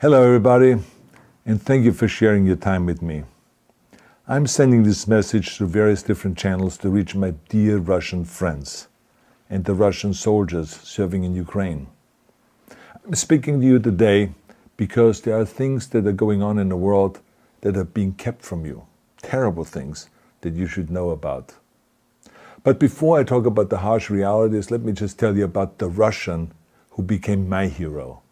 Hello everybody, and thank you for sharing your time with me. I'm sending this message through various different channels to reach my dear Russian friends and the Russian soldiers serving in Ukraine. I'm speaking to you today because there are things that are going on in the world that are being kept from you, terrible things that you should know about. But before I talk about the harsh realities, let me just tell you about the Russian who became my hero.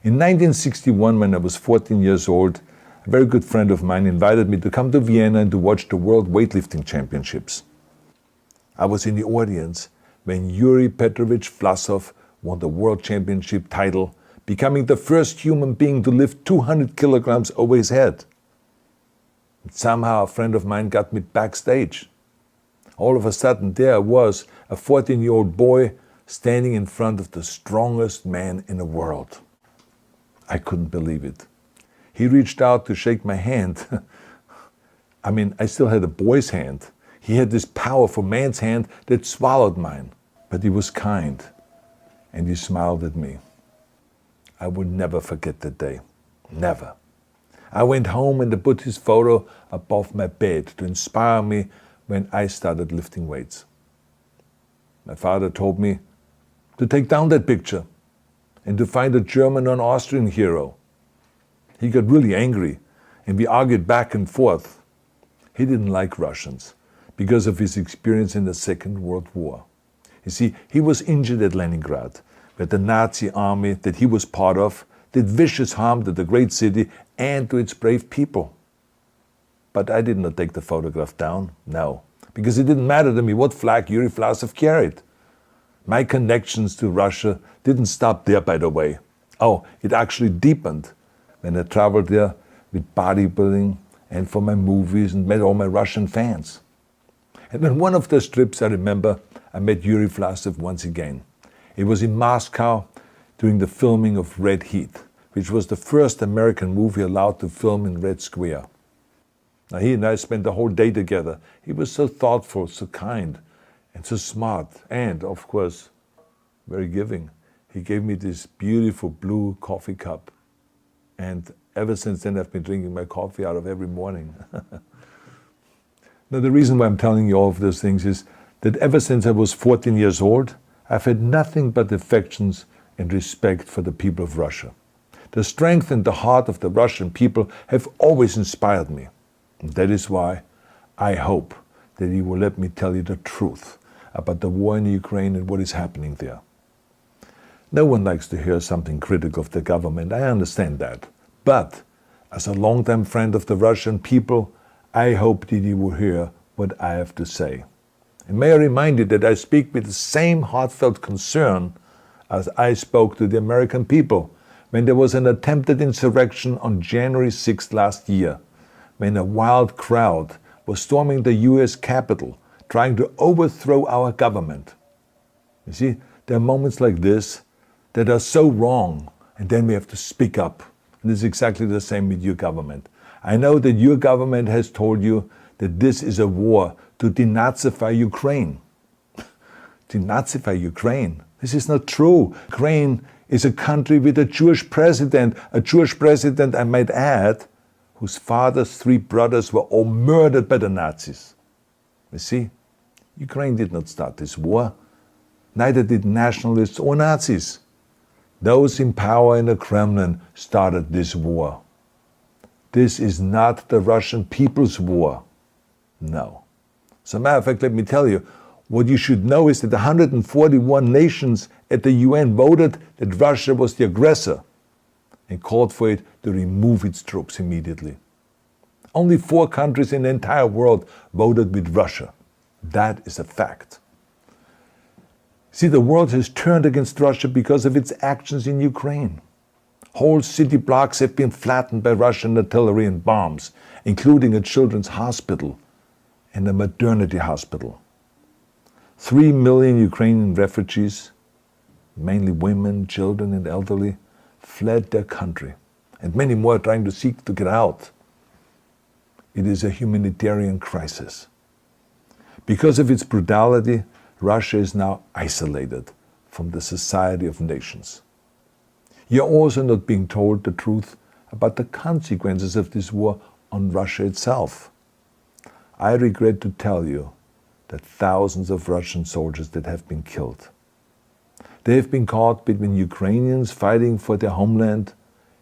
In 1961, when I was 14 years old, a very good friend of mine invited me to come to Vienna and to watch the World Weightlifting Championships. I was in the audience when Yuri Petrovich Vlasov won the World Championship title, becoming the first human being to lift 200 kilograms over his head. And somehow a friend of mine got me backstage. All of a sudden there I was, a 14-year-old boy, standing in front of the strongest man in the world. I couldn't believe it. He reached out to shake my hand. I still had a boy's hand. He had this powerful man's hand that swallowed mine. But he was kind, and he smiled at me. I will never forget that day. Never. I went home and I put his photo above my bed to inspire me when I started lifting weights. My father told me to take down that picture and to find a German or an Austrian hero. He got really angry, and we argued back and forth. He didn't like Russians because of his experience in the Second World War. You see, he was injured at Leningrad, where the Nazi army that he was part of did vicious harm to the great city and to its brave people. But I did not take the photograph down, no, because it didn't matter to me what flag Yuri Vlasov carried. My connections to Russia didn't stop there, by the way. Oh, it actually deepened when I traveled there with bodybuilding and for my movies and met all my Russian fans. And on one of those trips, I remember, I met Yuri Vlasov once again. It was in Moscow during the filming of Red Heat, which was the first American movie allowed to film in Red Square. Now, he and I spent the whole day together. He was so thoughtful, so kind, and so smart, and, of course, very giving. He gave me this beautiful blue coffee cup. And ever since then, I've been drinking my coffee out of every morning. Now, the reason why I'm telling you all of those things is that ever since I was 14 years old, I've had nothing but affections and respect for the people of Russia. The strength and the heart of the Russian people have always inspired me. And that is why I hope that you will let me tell you the truth about the war in Ukraine and what is happening there. No one likes to hear something critical of the government, I understand that. But as a longtime friend of the Russian people, I hope that you will hear what I have to say. And may I remind you that I speak with the same heartfelt concern as I spoke to the American people when there was an attempted insurrection on January 6th last year, when a wild crowd was storming the US Capitol, trying to overthrow our government. You see, there are moments like this that are so wrong, and then we have to speak up. And it's exactly the same with your government. I know that your government has told you that this is a war to denazify Ukraine. Denazify Ukraine? This is not true. Ukraine is a country with a Jewish president, I might add, whose father's 3 brothers were all murdered by the Nazis. You see, Ukraine did not start this war. Neither did nationalists or Nazis. Those in power in the Kremlin started this war. This is not the Russian people's war. No. As a matter of fact, let me tell you, what you should know is that 141 nations at the UN voted that Russia was the aggressor and called for it to remove its troops immediately. Only 4 countries in the entire world voted with Russia. That is a fact. See, the world has turned against Russia because of its actions in Ukraine. Whole city blocks have been flattened by Russian artillery and bombs, including a children's hospital and a maternity hospital. 3 million Ukrainian refugees, mainly women, children, and elderly, fled their country, and many more are trying to seek to get out. It is a humanitarian crisis. Because of its brutality, Russia is now isolated from the society of nations. You're also not being told the truth about the consequences of this war on Russia itself. I regret to tell you that thousands of Russian soldiers that have been killed. They have been caught between Ukrainians fighting for their homeland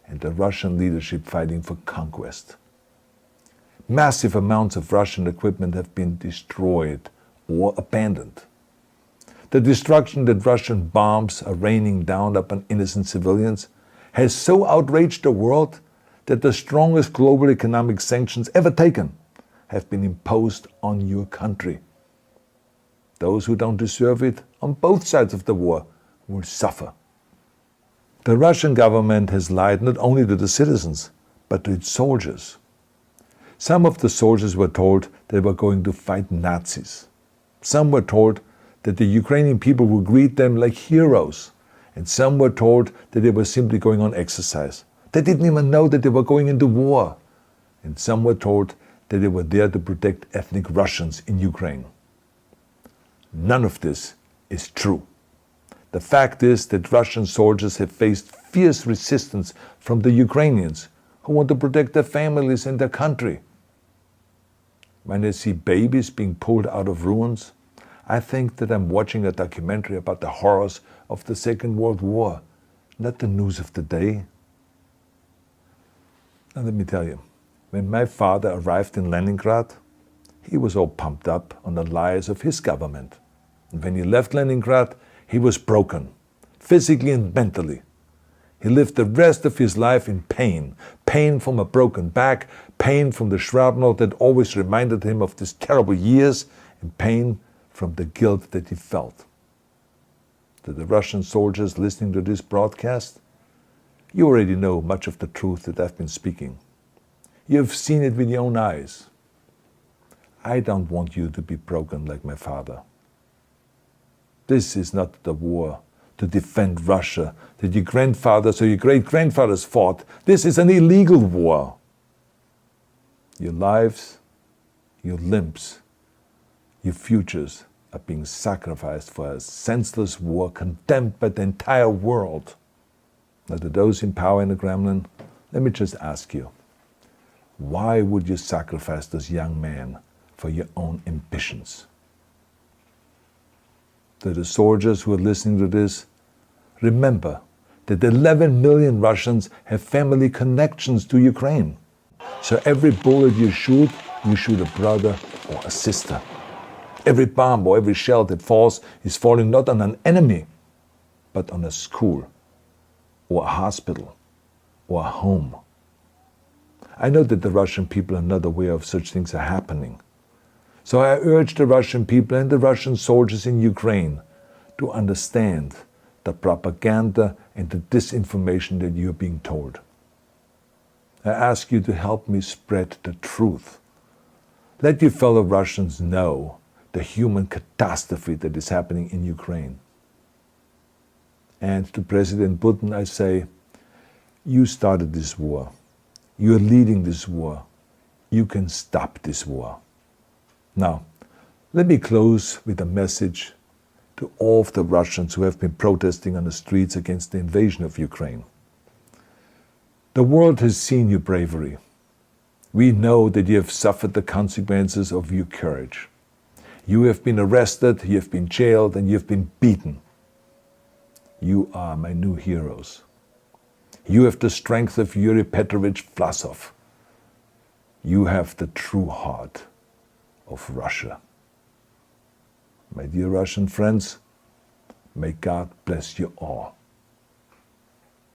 and the Russian leadership fighting for conquest. Massive amounts of Russian equipment have been destroyed or abandoned. The destruction that Russian bombs are raining down upon innocent civilians has so outraged the world that the strongest global economic sanctions ever taken have been imposed on your country. Those who don't deserve it on both sides of the war will suffer. The Russian government has lied not only to the citizens, but to its soldiers. Some of the soldiers were told they were going to fight Nazis. Some were told that the Ukrainian people would greet them like heroes. And some were told that they were simply going on exercise. They didn't even know that they were going into war. And some were told that they were there to protect ethnic Russians in Ukraine. None of this is true. The fact is that Russian soldiers have faced fierce resistance from the Ukrainians who want to protect their families and their country. When I see babies being pulled out of ruins, I think that I'm watching a documentary about the horrors of the Second World War, not the news of the day. Now let me tell you, when my father arrived in Leningrad, he was all pumped up on the lies of his government. And when he left Leningrad, he was broken, physically and mentally. He lived the rest of his life in pain. Pain from a broken back, pain from the shrapnel that always reminded him of these terrible years, and pain from the guilt that he felt. To the Russian soldiers listening to this broadcast, you already know much of the truth that I've been speaking. You have seen it with your own eyes. I don't want you to be broken like my father. This is not the war to defend Russia that your grandfathers or your great-grandfathers fought. This is an illegal war. Your lives, your limbs, your futures are being sacrificed for a senseless war condemned by the entire world. Now, to those in power in the Kremlin, let me just ask you, why would you sacrifice those young men for your own ambitions? To the soldiers who are listening to this, remember that 11 million Russians have family connections to Ukraine. So every bullet you shoot a brother or a sister. Every bomb or every shell that falls is falling not on an enemy, but on a school, or a hospital, or a home. I know that the Russian people are not aware of such things are happening. So I urge the Russian people and the Russian soldiers in Ukraine to understand the propaganda and the disinformation that you are being told. I ask you to help me spread the truth. Let your fellow Russians know the human catastrophe that is happening in Ukraine. And to President Putin I say, you started this war. You are leading this war. You can stop this war. Now, let me close with a message to all of the Russians who have been protesting on the streets against the invasion of Ukraine. The world has seen your bravery. We know that you have suffered the consequences of your courage. You have been arrested, you have been jailed, and you have been beaten. You are my new heroes. You have the strength of Yuri Petrovich Vlasov. You have the true heart of Russia. My dear Russian friends, may God bless you all.